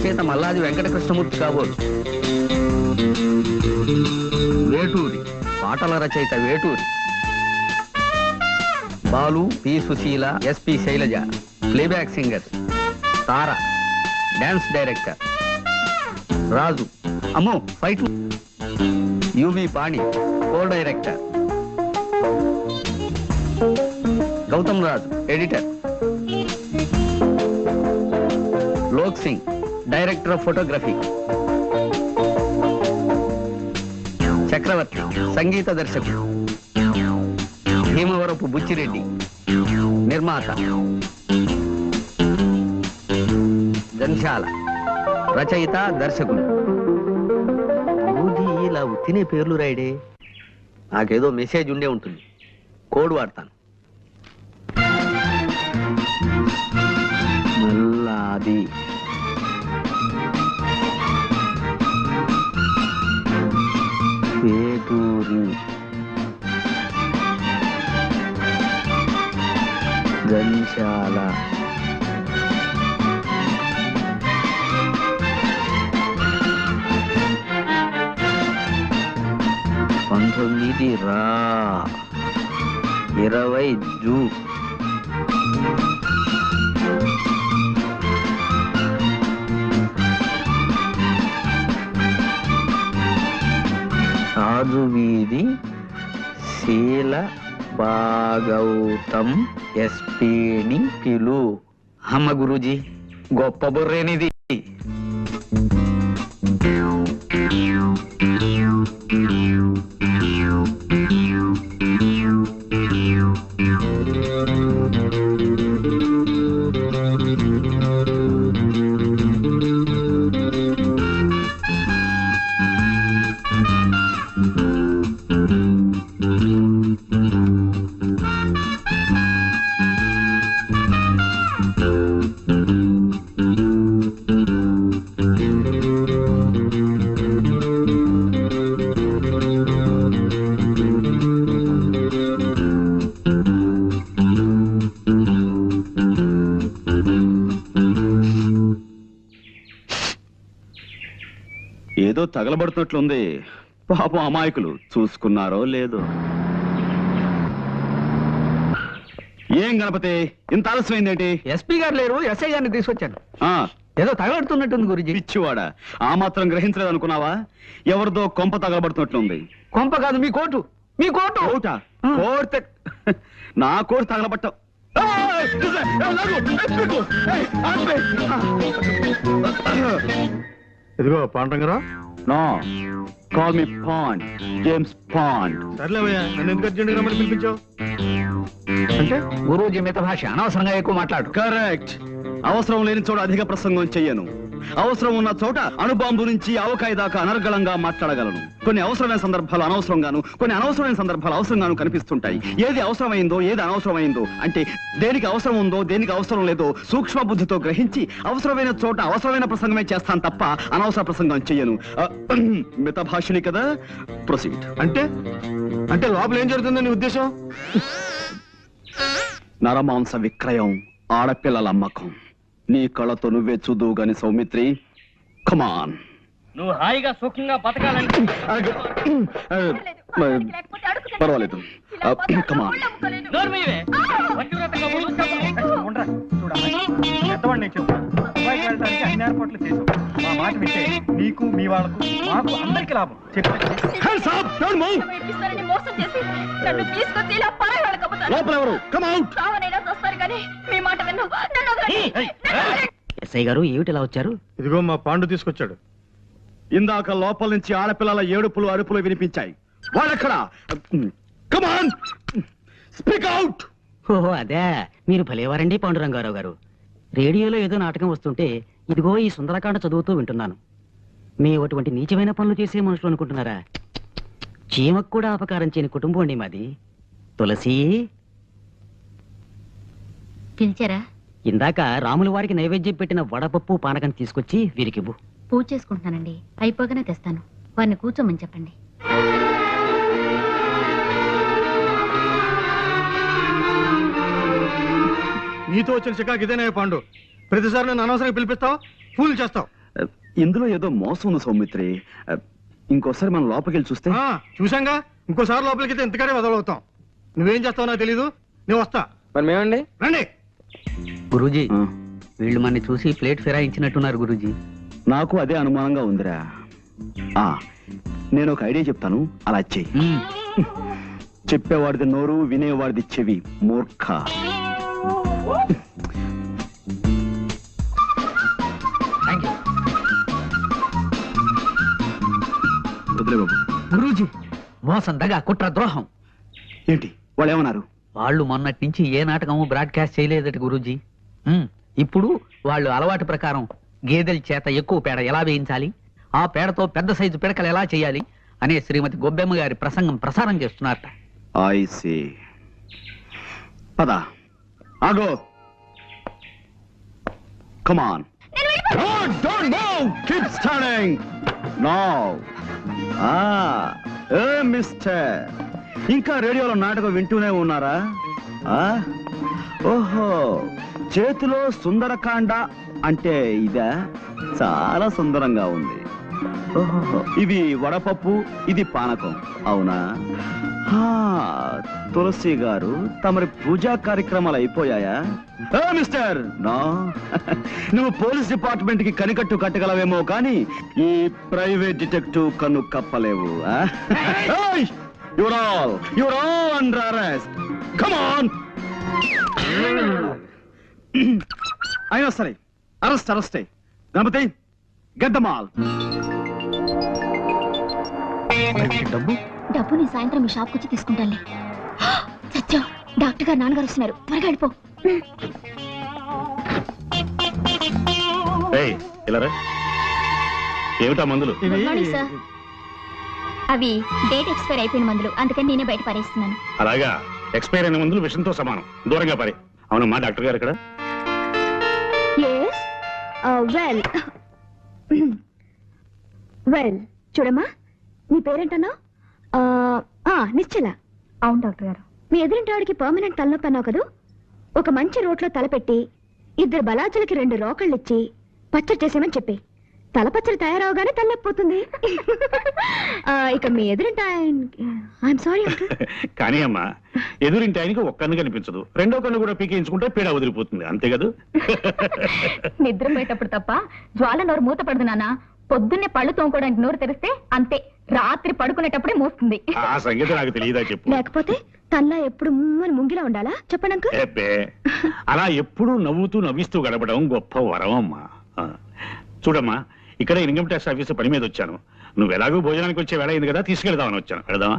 రచయిత మల్లాది వెంకటకృష్ణమూర్తి కాబోలు. వేటూరి పాటల రచయిత Veturi. Balu P Susheela, S P Sailaja playback singer. Tara dance director. Raju అమ్మో fight. U V Pani co director. Gautam Raju editor. Lok Singh director of photography. Chakravarthy సంగీత దర్శకుడు. భీమవరపు బుచ్చిరెడ్డి నిర్మాత. జంశాల రచయిత దర్శకుడు. ఇలా తినే పేర్లు రాయడే. నాకేదో మెసేజ్ ఉండే ఉంటుంది, కోడ్ వాడతాను. మల్లాది వేటూరి జంశాల రా 20 జూన్. రాజు వీధి శీల భాగౌతం ఎస్పీని పిలు. అమ్మ గురూజీ గొప్ప బుర్రేనిది. ఏదో తగలబడుతున్నట్లుంది. పాపం అమాయకులు చూసుకున్నారో లేదో. ఏం గణపతి ఇంత ఆలస్యమైందేంటి? ఎస్పీ గారు లేరు, ఎస్ఐ గారిని తీసుకొచ్చాను. ఏదో తగలబడుతున్నట్టుంది గురించి. పిచ్చివాడా, ఆ మాత్రం గ్రహించలేదు అనుకున్నావా? ఎవరిదో కొంప తగలబడుతున్నట్లుంది. కొంప కాదు, మీ కోటు. మీ కోటు. కోటు నా కోటు తగలబట్టావు. ఇదిగో Pandrangarao. No, call me Pond, James Pond. సర్లేవయ్యా, నన్ను ఎందుకు అర్జెంట్ గా పిలిపించావు? అంటే గురూజీ మిత భాష అనవసరంగా ఎక్కువ మాట్లాడు. కరెక్ట్. అవసరం లేని చోట అధిక ప్రసంగం చెయ్యను. అవసరం ఉన్న చోట అణుబాంబు నుంచి ఆవకాయ దాకా అనర్గళంగా మాట్లాడగలను. కొన్ని అవసరమైన సందర్భాలు అనవసరంగాను, కొన్ని అనవసరమైన సందర్భాలు అవసరంగాను కనిపిస్తుంటాయి. ఏది అవసరమైందో ఏది అనవసరమైందో, అంటే దేనికి అవసరం ఉందో దేనికి అవసరం లేదో సూక్ష్మ బుద్ధితో గ్రహించి అవసరమైన చోట అవసరమైన ప్రసంగమే చేస్తాను తప్ప అనవసర ప్రసంగం చెయ్యను. మిత భాషని కదా. ప్రొసీడ్. అంటే అంటే లోపల ఏం జరుగుతుందని ఉద్దేశం? నరమాంస విక్రయం, ఆడపిల్లల అమ్మకం. నీ కళ్ళతో నువ్వే చూదువు గాని సౌమిత్రి. కమాన్. నువ్వు హాయిగా సుఖంగా బతకాలంటే పర్వాలేదు. కమాన్. అన్ని ఏర్పాట్లు చేసాం. మా మాట వింటే నీకు మీ వాళ్ళకు మాకు అందరికి లాభం. ఎస్ఐ గారు ఏమిటి ఇలా వచ్చారు? ఇదిగో మా పాండు తీసుకొచ్చాడు. ఇందాక లోపల నుంచి ఆడపిల్లల ఏడుపులు అరుపులు వినిపించాయి. వాళ్ళెక్కడా? కమాన్, స్పీక్ అవుట్. ఓహో అదే, మీరు భలేవారండి పాండురంగారావు గారు. రేడియోలో ఏదో నాటకం వస్తుంటే ఇదిగో ఈ సుందరకాండ చదువుతూ వింటున్నాను. మీ అటువంటి నీచమైన పనులు చేసే మనుషులు అనుకుంటున్నారా? చీమకు కూడా అపకారం చేయని కుటుంబం అండి మాది. తులసి పిలిచారా? ఇందాక రాముల వారికి నైవేద్యం పెట్టిన వడపప్పు పానకం తీసుకొచ్చి వీరికివ్వు. పూజ చేసుకుంటున్నానండి, అయిపోగానే తెస్తాను. వారిని కూర్చోమని చెప్పండి. నీతో వచ్చిన చికాకు ఇదేనా పాండు? ప్రతిసారి నన్ను అనవసరంగా పిలిపిస్తావు, ఫూల్ చేస్తావు. ఇందులో ఏదో మోసం ఉంది సౌమిత్రి. ఇంకోసారి మనం లోపలికి వెళ్ళి చూస్తే. చూసాంగా, ఇంకోసారి లోపలికి అయితే ఎంతగానే వదలవుతాం. నువ్వేం చేస్తావు నాకు తెలీదు, నేను వస్తా. మరి మేమండి రండి. గురూజీ, ఆ, వీళ్ళు మన చూసి ప్లేట్ ఫిరాయించినట్టున్నారు గురూజీ. నాకు అదే అనుమానంగా ఉందిరా. నేను ఒక ఐడియా చెప్తాను, అలా చెయ్యి. చెప్పేవాడిది నోరు, వినేవాడిది చెవి. మూర్ఖ. వదిలే బాబు. గురూజీ, మోసం, దగా, కుట్ర, ద్రోహం. ఏంటి వాళ్ళు ఏమన్నారు? వాళ్ళు మొన్నటి నుంచి ఏ నాటకము బ్రాడ్కాస్ట్ చేయలేదట గురూజీ. ఇప్పుడు వాళ్ళు అలవాటు ప్రకారం గేదెల చేత ఎక్కువ పేడ ఎలా వేయించాలి, ఆ పేడతో పెద్ద సైజు పిడకలు ఎలా చేయాలి అనే శ్రీమతి గొబ్బెమ్మ గారి ప్రసంగం ప్రసారం చేస్తున్నారట. I see. పద. ఆగో. Come on. Don't move. Keep standing. Now. Mister, ఇంకా రేడియోలో నాటకం వింటూనే ఉన్నారా? ఓహో, చేతిలో సుందరకాండ అంటే ఇదా? చాలా సుందరంగా ఉంది. ఓహో, ఇది వడపప్పు, ఇది పానకం, అవునా? తులసి గారు, తమరి పూజా కార్యక్రమాలు అయిపోయాయా? Mister, no. నువ్వు పోలీస్ డిపార్ట్మెంట్ కి కనికట్టు కట్టగలవేమో కానీ ఈ ప్రైవేట్ డిటెక్టివ్ కన్ను కప్పలేవు. You're all under arrest. Come on. అయినా సరే, అరెస్టే. Ganapati, get them all. డబ్బు నేను సాయంత్రం మీ షాప్కి వచ్చి తీసుకుంటానులే. సత్యం, డాక్టర్ గారు నాన్నగారు వస్తున్నారు, త్వరగా వెళ్ళిపో. ఏమిటా మందులు? Good morning sir. అవి డేట్ ఎక్స్పైర్ అయిపోయిన మందులు, అందుకని నేనే బయట పారేస్తున్నాను. అలాగా? ఎక్స్పైర్ అయిన మందులు విషంతో సమానం, దూరంగా పారే. అవునమ్మా, డాక్టర్ గారు ఇక్కడ? వెల్ చూడమ్మా, నీ పేరేంటన్నావు? నిశ్చల. అవును డాక్టర్ గారు. మీ ఎదురింటి వాడికి పర్మనెంట్ తలనొప్పి అన్నావు కదా, ఒక మంచి రోట్లో తలపెట్టి 2 బలాచులకి 2 రోకళ్ళు ఇచ్చి పచ్చడి చేసేమని చెప్పి, తలపచ్చడి తయారవగానే తలనొప్పిపోతుంది. ఇక మీ ఎదురింటి ఐఎమ్ సారీ కానీ అమ్మా, ఎదురింటి ఆయనకి ఒక్క కన్ను కనిపించదు, రెండో కన్ను కూడా పీకేయించుకుంటే పీడ వదిలిపోతుంది, అంతే కదా? నిద్రపోయేటప్పుడు తప్ప జ్వాల నోరు మూత పడదు నాన్న. పొద్దున్నే పళ్ళు తోముకోవడానికి నోరు తెరిస్తే అంతే, రాత్రి పడుకునేటప్పుడే మూస్తుంది. ఆ సంగతి నాకు తెలియదా చెప్పు. లేకపోతే తనలా ఎప్పుడు ముంగిలా ఉండాలా చెప్పండి అంకుల్. అలా ఎప్పుడు నవ్వుతూ నవ్విస్తూ గడపడం గొప్ప వరం అమ్మా. చూడమ్మా, ఇక్కడ ఇన్కమ్ ట్యాక్స్ ఆఫీస్ పని మీద వచ్చాను. నువ్వు ఎలాగో భోజనానికి వచ్చే వేళ అయింది కదా, తీసుకెళ్దామని వచ్చాను. వెళదామా?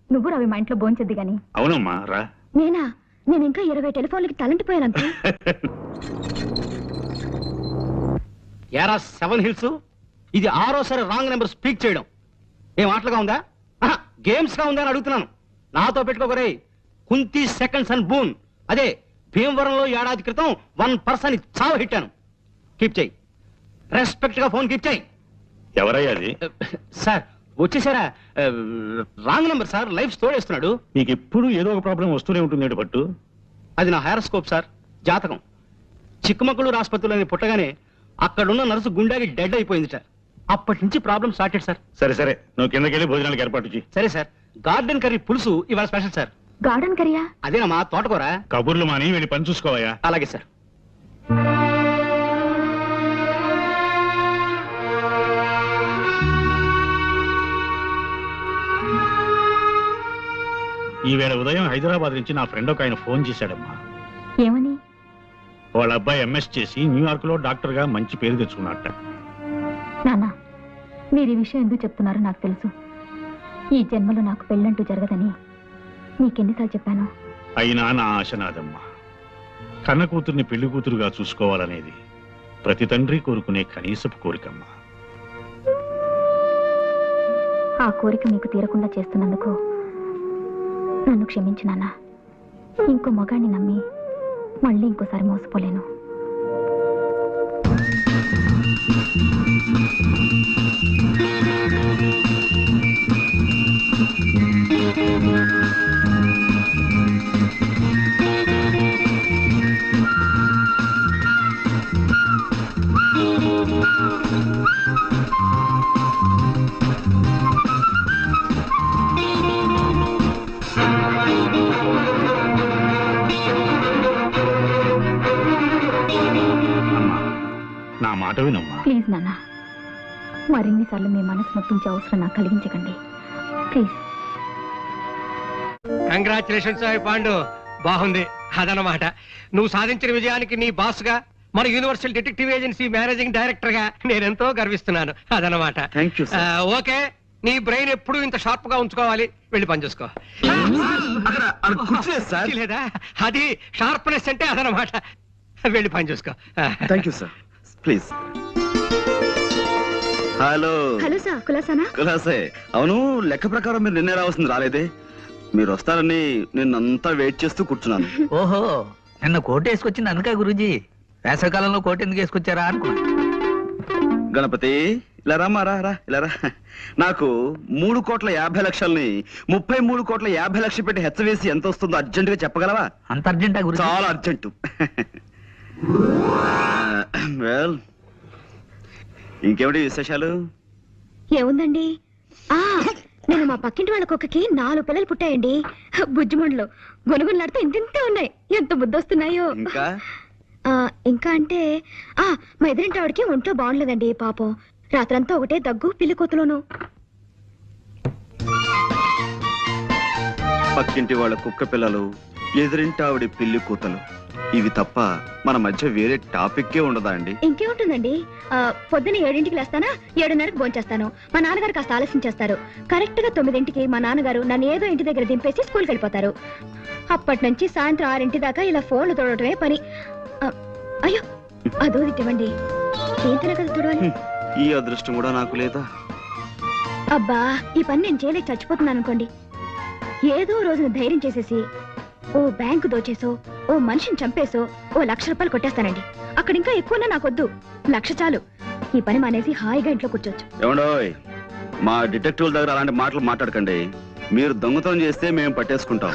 నువ్వు రవి మా ఇంట్లో భోంచొద్దు గాని. అవునమ్మా, రా. నేనా? నేను ఇంకా 20 టెలిఫోన్లకి తలంటిపోయాను అంకుల్. యారా 7 హిల్స్, ఇది 6వ రాంగ్ నెంబర్ స్పీక్ చేయడం ఏం ఆటలుగా ఉందా? గేమ్స్ గా ఉందా అని అడుగుతున్నాను. నాతో పెట్టుకోకరే. కుంతి సెకండ్స్ అండ్ బూన్, అదే భీమవరంలో ఏడాది క్రితం 1 పర్సన్ చావ హిట్టాను. కీప్ చేయి, రెస్పెక్ట్ గా ఫోన్ కీప్ చేయి. ఎవరయ్యా అది? సార్ వచ్చేసారా? రాంగ్ నెంబర్ సార్, లైఫ్ తోడేస్తున్నాడు. నీకు ఎప్పుడు ఏదో ఒక ప్రాబ్లం వస్తూనే ఉంటుంది పట్టు. అది నా హైరోస్కోప్ సార్, జాతకం. చిక్కమగళూరు ఆసుపత్రిలో పుట్టగానే అక్కడున్న నర్సు గుండెకి డెడ్ అయిపోయింది సార్. అప్పటి నుంచి ప్రాబ్లం స్టార్టెడ్ సార్. సరే సరే, నువ్వు కిందకి వెళ్ళి భోజనాలకు ఏర్పాటు చేయి. సరే సార్. గార్డెన్ కర్రీ పులుసు ఇవాళ స్పెషల్ సార్. గార్డెన్ కర్రీయా? అదేనమ్మా, తోటకూర. కబుర్లు మాని వెళ్ళి పని చూసుకోవయ్యా. అలాగే సార్. ఈవేళ ఉదయం హైదరాబాద్ నుంచి నా ఫ్రెండ్ ఒక ఆయన ఫోన్ చేశాడమ్మా. ఏమని? వాళ్ళ అబ్బాయి ఎంఎస్ చేసి న్యూయార్క్ లో డాక్టర్ గా మంచి పేరు తెచ్చుకున్నట్ట. నాన్న, మీరు ఈ విషయం ఎందుకు చెప్తున్నారో నాకు తెలుసు. ఈ జన్మలో నాకు పెళ్ళంటూ జరగదని నీకెన్నిసార్లు చెప్పాను. అయినా నా ఆశ నాదమ్మా. కన్న కూతుర్ని పెళ్లి కూతురుగా చూసుకోవాలనేది ప్రతి తండ్రి కోరుకునే కనీసపు కోరికమ్మా. ఆ కోరిక మీకు తీరకుండా చేస్తున్నందుకు నన్ను క్షమించు నాన్న. ఇంకో మగాన్ని నమ్మి మళ్ళీ ఇంకోసారి మోసపోలేను. నా మాట వినమ్మా. ప్లీజ్ నాన్న, మరిన్నిసార్లు మీ మనసు నొప్పించే అవసరం నాకు కలిగించకండి ప్లీజ్. కంగ్రాచులేషన్స్ పాండు, బాగుంది. అదనమాట నువ్వు సాధించిన విజయానికి నీ బాస్ గా మన universal detective agency managing director గా నేనెంతో గర్విస్తున్నాను. అదనమాట. Thank you sir. ఓకే, నీ బ్రెయిన్ ఎప్పుడు ఇంత షార్ప్ గా ఉంచుకోవాలి. వెళ్ళి పని చూసుకో. అక్కడ కుర్చీ లేదు సార్. లేదా అది షార్ప్నెస్ అంటే అదనమాట. వెళ్ళి పని చూసుకో. Thank you sir. Please. Hello hello sir, కులాసానా? కులాసే. అవును, లెక్క ప్రకారం మీరు నిన్నే రావాల్సింది రాలేదే. మీరు వస్తారని నిన్నంతా వెయిట్ చేస్తూ కూర్చున్నాను. ఓహో, నిన్న కోట్ వేసుకొచ్చింది అనుక గురూజీ. వేసవికాలంలో కోట్ ఎందుకు వేసుకొచ్చారా అనుకున్నా. గణపతి, ఇలా రామా, రా రా, ఇలా రా. నాకు 3,50,00,000ని 33,50,00,000 పెట్టి హెచ్చవేసి ఎంత వస్తుందో అర్జెంట్ గా చెప్పగలవా? అంత అర్జెంటా గురూజీ? చాలా అర్జెంటు. వెల్, ఇంకేమిటి విశేషాలు? ఏముందండి, నేను మా పక్కింటి వాళ్ళ కుక్కకి 4 పిల్లలు పుట్టాయండి. బుజ్జిమండలు గొనుగులాడితే ఇంతింతే ఉన్నాయి. ఎంత బుద్ధొస్తున్నాయో. ఇంకా ఇంకా అంటే మా ఎదురింటి ఆవిడకి ఒంట్లో బాగుండలేదండి పాపం. రాత్రంతా ఒకటే దగ్గు, పిల్లి కోతలోను. పక్కింటి వాళ్ళ కుక్క పిల్లలు, ఎదురింటి ఆవిడ పిల్లి కూతలు, ఇవి తప్ప మన మధ్య వేరే టాపిక్కే ఉండదా అండి? ఇంకేముంటుందండి, పొద్దున్న 7ంటికి లేస్తానా, 7:30కి భోంచేస్తాను. మా నాన్నగారు కాస్త ఆలస్యం చేస్తారు. కరెక్ట్ గా 9ంటికి మా నాన్నగారు నన్ను ఏదో ఇంటి దగ్గర దింపేసి స్కూల్కి వెళ్ళిపోతారు. అప్పటి నుంచి సాయంత్రం 6 దాకా ఇలా ఫోన్లు తోడటమే పని. అయ్యో, అదో ఇవ్వండి. ఏంటనే కదా తోడవాలి. ఈ అదృష్టం కూడా నాకు లేదా? అబ్బా, ఈ పని నేను చేయలేక చచ్చిపోతున్నాను అనుకోండి. ఏదో రోజున ధైర్యం చేసేసి ఓ బ్యాంకు దోచేసో, ఓ మనిషిని చంపేసో ఓ 1,00,000 రూపాయలు కొట్టేస్తానండి. అక్కడ ఇంకా ఎక్కువన్నా నాకొద్దు, 1,00,000 చాలు. ఈ పని మానేసి హాయిగా ఇంట్లో కూర్చోవచ్చు. ఏమండోయ్, మా డిటెక్టివ్ దగ్గర అలాంటి మాటలు మాట్లాడకండి. మీరు దొంగతనం చేస్తే మేము పట్టేసుకుంటాం.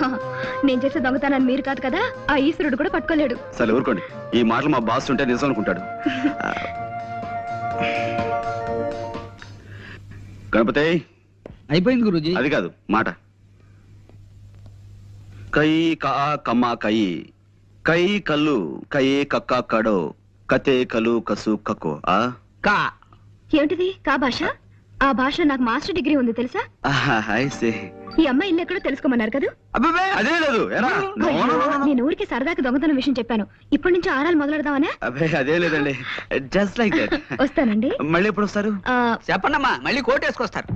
నేను చేసే దొంగతనాన్ని మీరు కాదు కదా, ఆ ఈశ్వరుడు కూడా పట్టుకోలేడు. సరే ఊరుకోండి. ఈ మాటలు మా బాస్ ఉంటే నిజం అనుకుంటాడు. గణపతి, అయిపోయింది గురూజీ. అది కాదు మాట. కై కా కమ్మ కై, కై కల్లు కై కక్క కడో, కతే కలు కసు కక్కో. కా ఏమిటిది కా భాష? ఆ భాషలో నాకు మాస్టర్ డిగ్రీ ఉంది తెలుసా? ఈ అమ్మాయి ఇల్లు ఎక్కడో తెలుసుకోమన్నారు కదా. అదే లేదు. నేను ఊరికి సరదాకి దొంగతనం విషయం చెప్పాను. ఇప్పటి నుంచి ఆరాలు మొదలెడదామనే. అదే లేదండి, జస్ట్ లైక్ దట్. వస్తానండి. మళ్ళీ ఎప్పుడు వస్తారు? చెప్పండమ్మా, మళ్ళీ కోట్ వేసుకొస్తారు.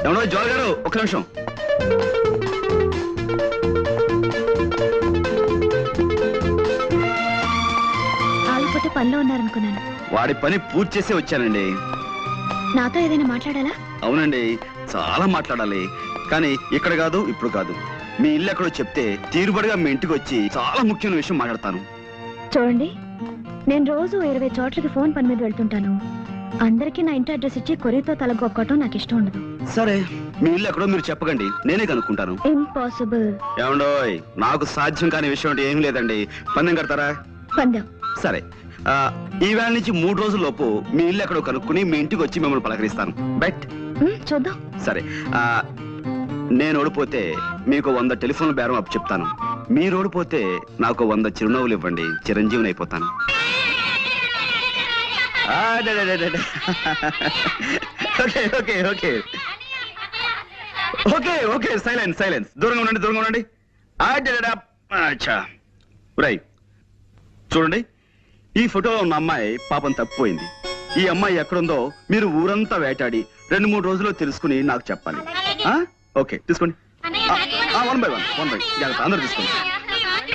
ఎవడో జోల్ గారు, ఒక్క నిమిషం. ఆగిపోతే పనిలో ఉన్నారనుకున్నాను. వాడి పని పూర్తి చేసి వచ్చానండి. నాతో ఏదైనా మాట్లాడాలా? అవునండి, చాలా మాట్లాడాలి. కానీ ఇక్కడ కాదు, ఇప్పుడు కాదు. మీ ఇల్లు ఎక్కడో చెప్తే తీరుబడిగా మీ ఇంటికి వచ్చి చాలా ముఖ్యమైన విషయం మాట్లాడతాను. చూడండి, నేను రోజు 20 చోట్లకి ఫోన్ పని మీద వెళ్తుంటాను. అందరికీ నా ఇంటి అడ్రస్ ఇచ్చి కొరియర్తో తలగొక్కటం నాకు ఇష్టం ఉండదు. సరే, మీ ఇల్లు ఎక్కడో మీరు చెప్పకండి, నేనే కనుక్కుంటాను. ఇంపాసిబుల్. ఏమండోయ్, నాకు సాధ్యం కాని విషయం అంటే ఏం లేదండి. పందెం కడతారా? పందెం. సరే, ఈ వేళ నుంచి 3 రోజుల లోపు మీ ఇల్లు ఎక్కడో కనుక్కుని మీ ఇంటికి వచ్చి మిమ్మల్ని పలకరిస్తాను. బెట్? చూద్దాం. సరే, నేను ఓడిపోతే మీకు 100 టెలిఫోన్ బేరం అప్పు చెప్తాను. మీరు ఓడిపోతే నాకు 100 చిరునవ్వులు ఇవ్వండి, చిరంజీవిని అయిపోతాను. Okay okay okay okay okay silence silence. దూరంగా ఉండండి, దూరంగా ఉండండి. రైట్, చూడండి, ఈ ఫోటోలో ఉన్న అమ్మాయి పాపం తప్పిపోయింది. ఈ అమ్మాయి ఎక్కడుందో మీరు ఊరంతా వేటాడి 2-3 రోజుల్లో తెలుసుకుని నాకు చెప్పాలి. ఓకే, తీసుకోండి. 1 by 1 జాగ్రత్త, అందరూ తీసుకోండి.